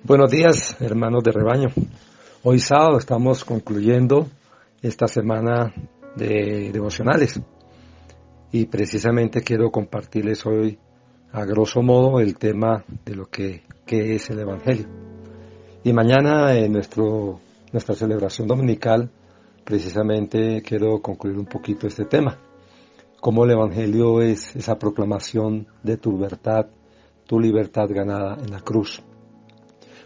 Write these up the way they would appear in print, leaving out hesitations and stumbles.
Buenos días, hermanos de rebaño. Hoy sábado estamos concluyendo esta semana de devocionales y precisamente quiero compartirles hoy a grosso modo el tema de lo que es el Evangelio. Y mañana en nuestra celebración dominical precisamente quiero concluir un poquito este tema. Cómo el Evangelio es esa proclamación de tu libertad ganada en la cruz.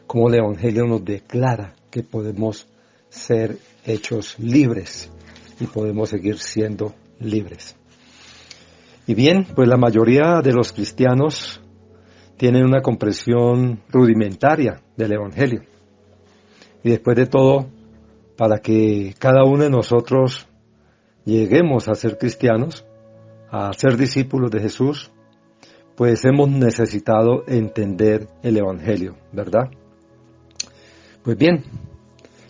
Cómo el Evangelio nos declara que podemos ser hechos libres y podemos seguir siendo libres. Y bien, pues la mayoría de los cristianos tienen una comprensión rudimentaria del Evangelio. Y después de todo, para que cada uno de nosotros lleguemos a ser cristianos, a ser discípulos de Jesús, pues hemos necesitado entender el Evangelio, ¿verdad? Pues bien,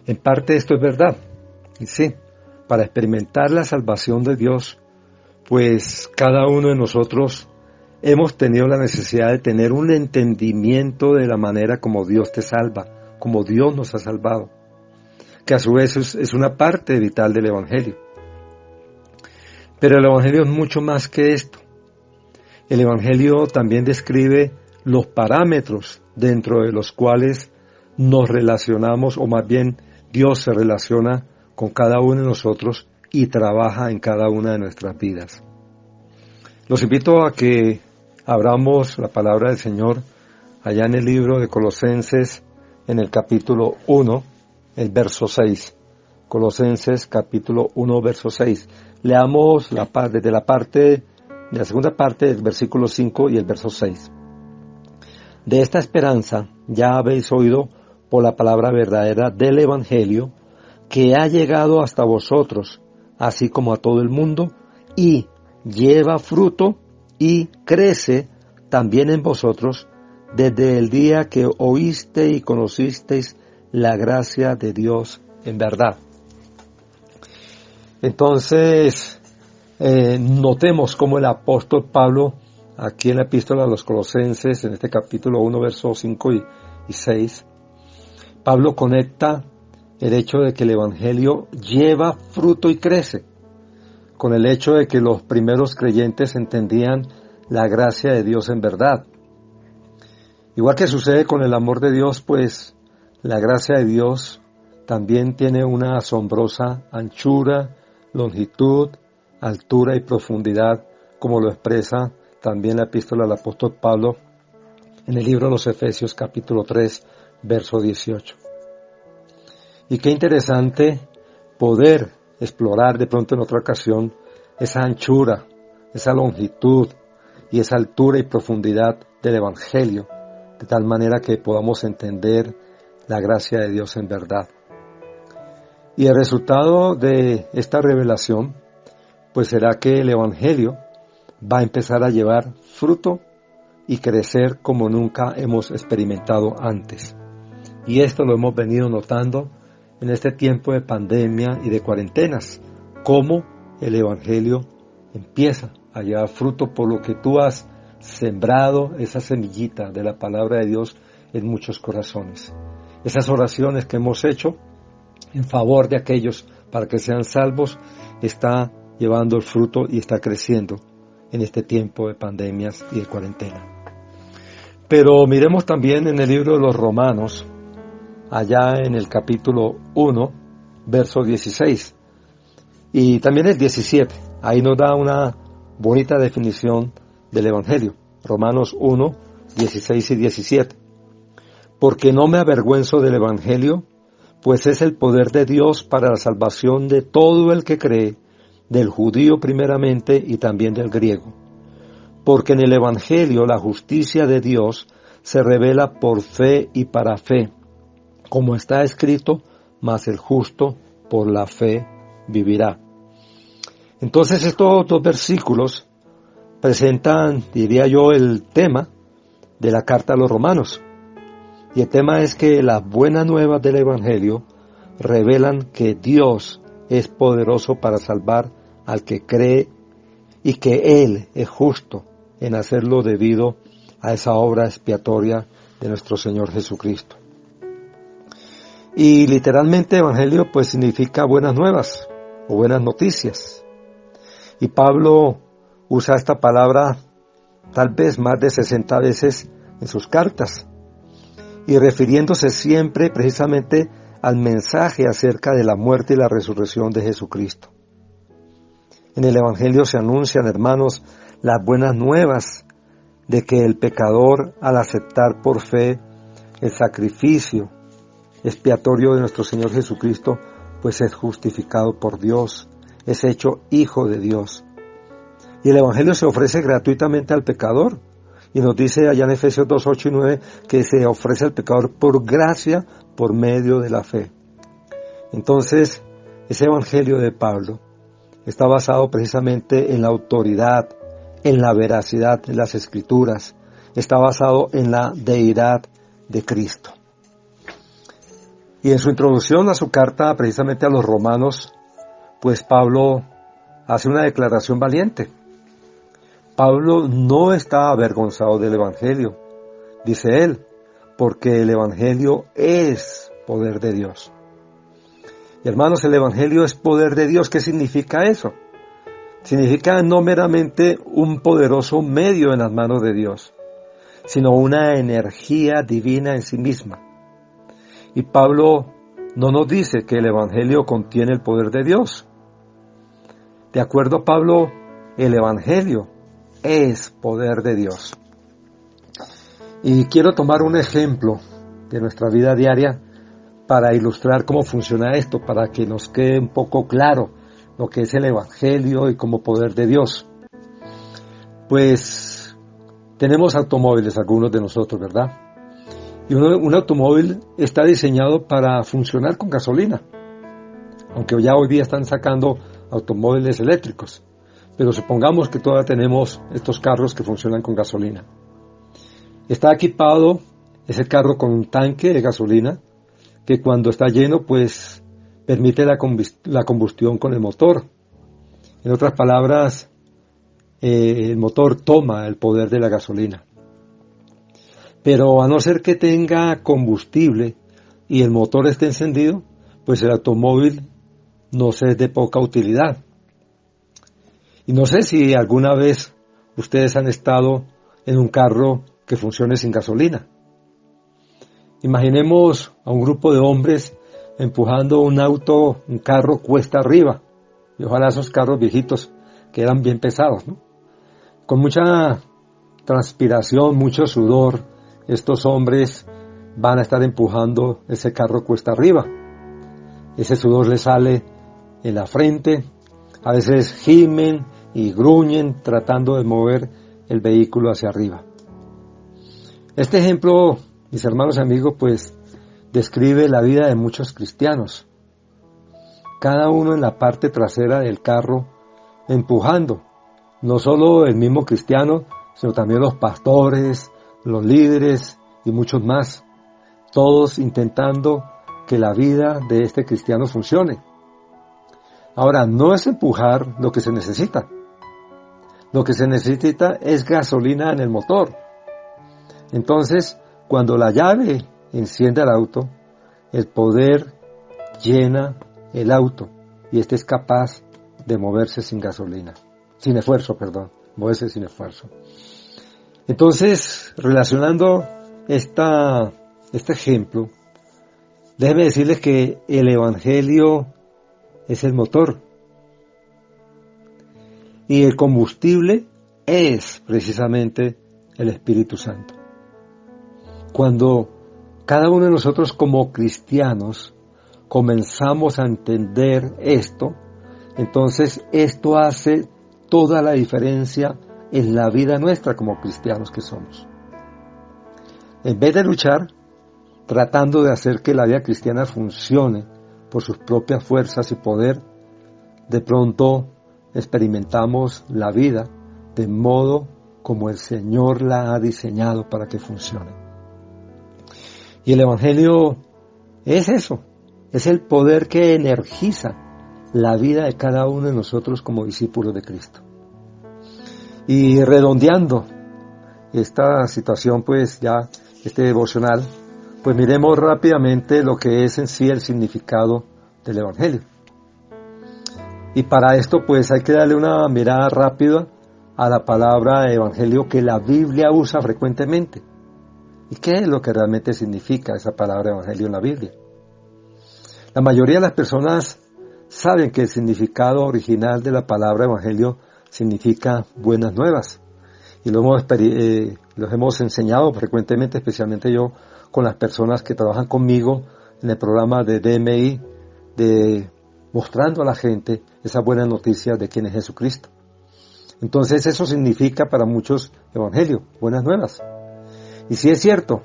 en parte esto es verdad. Y sí, para experimentar la salvación de Dios, pues cada uno de nosotros hemos tenido la necesidad de tener un entendimiento de la manera como Dios te salva, como Dios nos ha salvado, que a su vez es una parte vital del Evangelio. Pero el Evangelio es mucho más que esto. El Evangelio también describe los parámetros dentro de los cuales nos relacionamos, o más bien Dios se relaciona con cada uno de nosotros y trabaja en cada una de nuestras vidas. Los invito a que abramos la palabra del Señor allá en el libro de Colosenses, en el capítulo 1, el verso 6. Colosenses capítulo 1, verso 6. Leamos desde la segunda parte del versículo 5 y el verso 6. De esta esperanza ya habéis oído por la palabra verdadera del Evangelio, que ha llegado hasta vosotros, así como a todo el mundo, y lleva fruto y crece también en vosotros, desde el día que oíste y conocisteis la gracia de Dios en verdad. Entonces, notemos cómo el apóstol Pablo, aquí en la epístola a los Colosenses, en este capítulo 1, versos 5 y 6, Pablo conecta el hecho de que el Evangelio lleva fruto y crece, con el hecho de que los primeros creyentes entendían la gracia de Dios en verdad. Igual que sucede con el amor de Dios, pues la gracia de Dios también tiene una asombrosa anchura, longitud, altura y profundidad, como lo expresa también la epístola del apóstol Pablo en el libro de los Efesios capítulo 3, verso 18. Y qué interesante poder explorar de pronto en otra ocasión esa anchura, esa longitud y esa altura y profundidad del Evangelio, de tal manera que podamos entender la gracia de Dios en verdad. Y el resultado de esta revelación, pues será que el Evangelio va a empezar a llevar fruto y crecer como nunca hemos experimentado antes. Y esto lo hemos venido notando en este tiempo de pandemia y de cuarentenas, cómo el Evangelio empieza a llevar fruto por lo que tú has sembrado, esa semillita de la palabra de Dios en muchos corazones. Esas oraciones que hemos hecho en favor de aquellos para que sean salvos, está llevando el fruto y está creciendo en este tiempo de pandemias y de cuarentena. Pero miremos también en el libro de los Romanos, allá en el capítulo 1, verso 16, y también el 17. Ahí nos da una bonita definición del Evangelio. Romanos 1, 16 y 17. Porque no me avergüenzo del Evangelio, pues es el poder de Dios para la salvación de todo el que cree, del judío primeramente y también del griego. Porque en el Evangelio la justicia de Dios se revela por fe y para fe, como está escrito, mas el justo por la fe vivirá. Entonces estos dos versículos presentan, diría yo, el tema de la carta a los romanos. Y el tema es que las buenas nuevas del Evangelio revelan que Dios es poderoso para salvar al que cree y que Él es justo en hacerlo debido a esa obra expiatoria de nuestro Señor Jesucristo. Y literalmente evangelio pues significa buenas nuevas o buenas noticias. Y Pablo usa esta palabra tal vez más de 60 veces en sus cartas, y refiriéndose siempre precisamente al mensaje acerca de la muerte y la resurrección de Jesucristo. En el Evangelio se anuncian, hermanos, las buenas nuevas de que el pecador, al aceptar por fe el sacrificio expiatorio de nuestro Señor Jesucristo, pues es justificado por Dios, es hecho hijo de Dios. Y el Evangelio se ofrece gratuitamente al pecador. Y nos dice allá en Efesios 2, 8 y 9 que se ofrece al pecador por gracia, por medio de la fe. Entonces, ese Evangelio de Pablo está basado precisamente en la autoridad, en la veracidad de las Escrituras. Está basado en la deidad de Cristo. Y en su introducción a su carta precisamente a los romanos, pues Pablo hace una declaración valiente. Pablo no está avergonzado del Evangelio, dice él, porque el Evangelio es poder de Dios. Y hermanos, el Evangelio es poder de Dios. ¿Qué significa eso? Significa no meramente un poderoso medio en las manos de Dios, sino una energía divina en sí misma. Y Pablo no nos dice que el Evangelio contiene el poder de Dios. De acuerdo a Pablo, el Evangelio es poder de Dios. Y quiero tomar un ejemplo de nuestra vida diaria para ilustrar cómo funciona esto, para que nos quede un poco claro lo que es el Evangelio y como poder de Dios. Pues tenemos automóviles, algunos de nosotros, ¿verdad? Y un automóvil está diseñado para funcionar con gasolina, aunque ya hoy día están sacando automóviles eléctricos. Pero supongamos que todavía tenemos estos carros que funcionan con gasolina. Está equipado ese carro con un tanque de gasolina que cuando está lleno pues permite la combustión con el motor. En otras palabras, el motor toma el poder de la gasolina. Pero a no ser que tenga combustible y el motor esté encendido, pues el automóvil nos es de poca utilidad. Y no sé si alguna vez ustedes han estado en un carro que funcione sin gasolina. Imaginemos a un grupo de hombres empujando un carro cuesta arriba. Y ojalá esos carros viejitos que eran bien pesados, ¿no? Con mucha transpiración, mucho sudor, estos hombres van a estar empujando ese carro cuesta arriba. Ese sudor les sale en la frente, a veces gimen y gruñen tratando de mover el vehículo hacia arriba. Este ejemplo, mis hermanos y amigos, pues describe la vida de muchos cristianos. Cada uno en la parte trasera del carro empujando. No solo el mismo cristiano, sino también los pastores, los líderes y muchos más. Todos intentando que la vida de este cristiano funcione. Ahora, no es empujar lo que se necesita. Lo que se necesita es gasolina en el motor. Entonces, cuando la llave enciende el auto, el poder llena el auto y este es capaz de moverse sin gasolina. Moverse sin esfuerzo. Entonces, relacionando este ejemplo, déjenme decirles que el Evangelio es el motor. Y el combustible es precisamente el Espíritu Santo. Cuando cada uno de nosotros como cristianos comenzamos a entender esto, entonces esto hace toda la diferencia en la vida nuestra como cristianos que somos. En vez de luchar, tratando de hacer que la vida cristiana funcione por sus propias fuerzas y poder, de pronto experimentamos la vida de modo como el Señor la ha diseñado para que funcione. Y el Evangelio es eso, es el poder que energiza la vida de cada uno de nosotros como discípulos de Cristo. Y redondeando esta situación, pues ya este devocional, Pues miremos rápidamente lo que es en sí el significado del Evangelio. Y para esto pues hay que darle una mirada rápida a la palabra Evangelio que la Biblia usa frecuentemente. ¿Y qué es lo que realmente significa esa palabra Evangelio en la Biblia? La mayoría de las personas saben que el significado original de la palabra Evangelio significa buenas nuevas. Y los hemos enseñado frecuentemente, especialmente yo, con las personas que trabajan conmigo en el programa de DMI, mostrando a la gente esas buenas noticias de quién es Jesucristo. Entonces eso significa para muchos Evangelio, buenas nuevas. Y sí es cierto,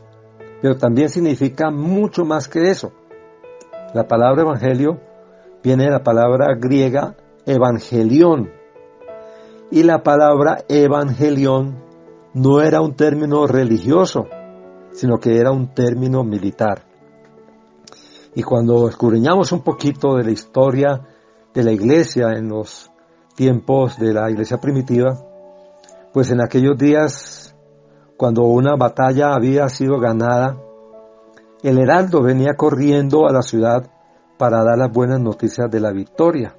pero también significa mucho más que eso. La palabra Evangelio viene de la palabra griega evangelión. Y la palabra evangelión no era un término religioso, sino que era un término militar. Y cuando escudriñamos un poquito de la historia de la iglesia en los tiempos de la iglesia primitiva, pues en aquellos días, cuando una batalla había sido ganada, el heraldo venía corriendo a la ciudad para dar las buenas noticias de la victoria.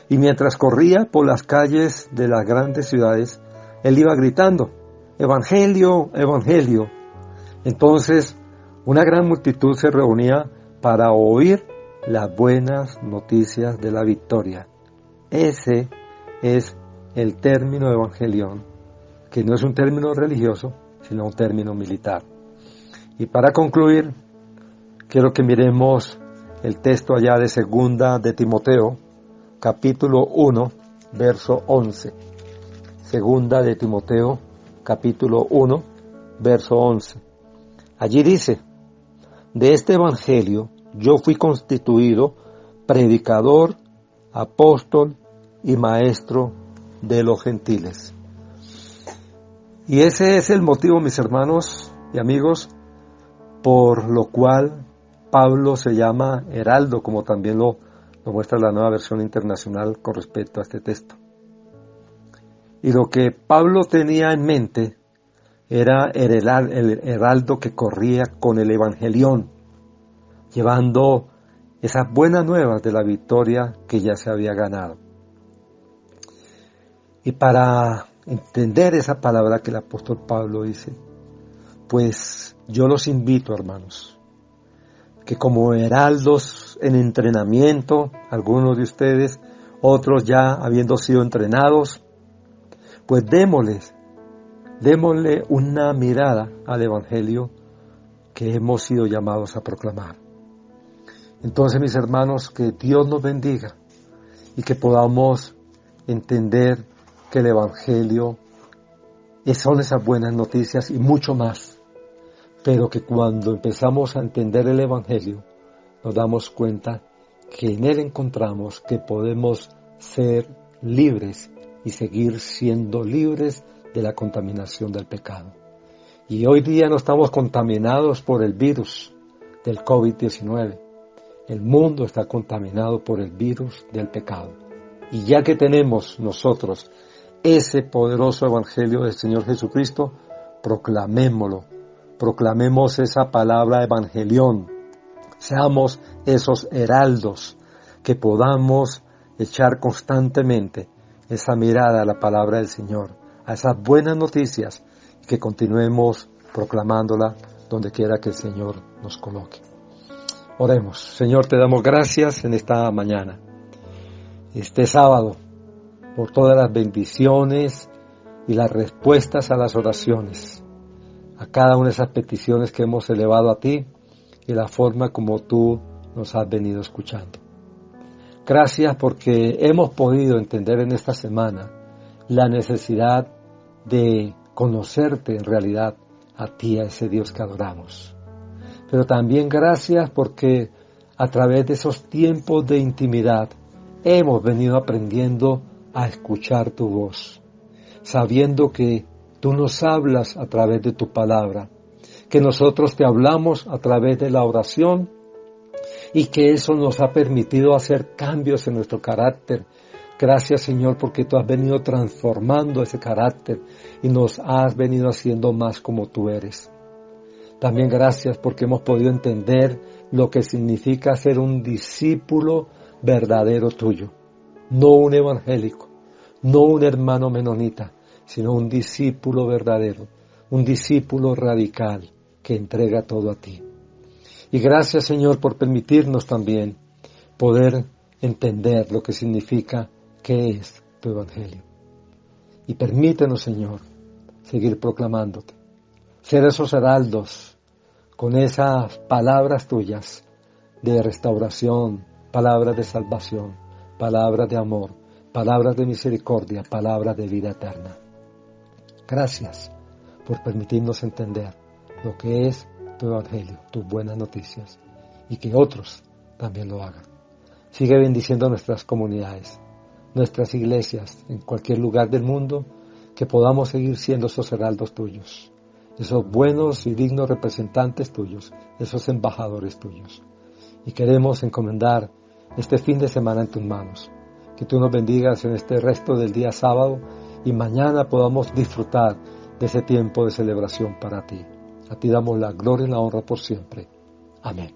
Y mientras corría por las calles de las grandes ciudades, él iba gritando, Evangelio, Evangelio. Entonces, una gran multitud se reunía para oír las buenas noticias de la victoria. Ese es el término evangelión, que no es un término religioso, sino un término militar. Y para concluir, quiero que miremos el texto allá de Segunda de Timoteo, capítulo 1, verso 11. Segunda de Timoteo, capítulo 1, verso 11. Allí dice, de este evangelio yo fui constituido predicador, apóstol y maestro de los gentiles. Y ese es el motivo, mis hermanos y amigos, por lo cual Pablo se llama heraldo, como también lo muestra la nueva versión internacional con respecto a este texto. Y lo que Pablo tenía en mente era el heraldo que corría con el evangelión, llevando esas buenas nuevas de la victoria que ya se había ganado. Y para entender esa palabra que el apóstol Pablo dice, pues yo los invito, hermanos, que como heraldos en entrenamiento, algunos de ustedes, otros ya habiendo sido entrenados, pues démosle una mirada al evangelio que hemos sido llamados a proclamar. Entonces, mis hermanos, que Dios nos bendiga y que podamos entender que el evangelio son esas buenas noticias y mucho más, pero que cuando empezamos a entender el evangelio nos damos cuenta que en él encontramos que podemos ser libres y seguir siendo libres de la contaminación del pecado. Y hoy día no estamos contaminados por el virus del COVID-19. El mundo está contaminado por el virus del pecado. Y ya que tenemos nosotros ese poderoso evangelio del Señor Jesucristo, proclamémoslo. Proclamemos esa palabra evangelión. Seamos esos heraldos que podamos echar constantemente esa mirada a la palabra del Señor, a esas buenas noticias, que continuemos proclamándola donde quiera que el Señor nos coloque. Oremos. Señor, te damos gracias en esta mañana, este sábado, por todas las bendiciones y las respuestas a las oraciones, a cada una de esas peticiones que hemos elevado a ti y la forma como tú nos has venido escuchando. Gracias porque hemos podido entender en esta semana la necesidad de conocerte en realidad a ti, a ese Dios que adoramos. Pero también gracias porque a través de esos tiempos de intimidad hemos venido aprendiendo a escuchar tu voz, sabiendo que tú nos hablas a través de tu palabra, que nosotros te hablamos a través de la oración y que eso nos ha permitido hacer cambios en nuestro carácter. Gracias, Señor, porque tú has venido transformando ese carácter y nos has venido haciendo más como tú eres. También gracias porque hemos podido entender lo que significa ser un discípulo verdadero tuyo. No un evangélico, no un hermano menonita, sino un discípulo verdadero, un discípulo radical que entrega todo a ti. Y gracias, Señor, por permitirnos también poder entender lo que significa, qué es tu evangelio. Y permítenos, Señor, seguir proclamándote, ser esos heraldos con esas palabras tuyas de restauración, palabras de salvación, palabras de amor, palabras de misericordia, palabras de vida eterna. Gracias por permitirnos entender lo que es tu evangelio, tus buenas noticias, y que otros también lo hagan. Sigue bendiciendo nuestras comunidades, nuestras iglesias, en cualquier lugar del mundo, que podamos seguir siendo esos heraldos tuyos, esos buenos y dignos representantes tuyos, esos embajadores tuyos. Y queremos encomendar este fin de semana en tus manos. Que tú nos bendigas en este resto del día sábado y mañana podamos disfrutar de ese tiempo de celebración para ti. A ti damos la gloria y la honra por siempre. Amén.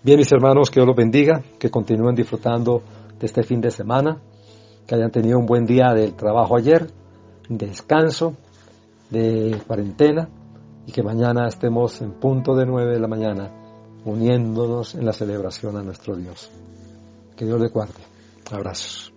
Bien, mis hermanos, que Dios los bendiga, que continúen disfrutando de este fin de semana, que hayan tenido un buen día del trabajo ayer, de descanso, de cuarentena, y que mañana estemos en punto de 9 de la mañana, uniéndonos en la celebración a nuestro Dios. Que Dios le guarde. Abrazos.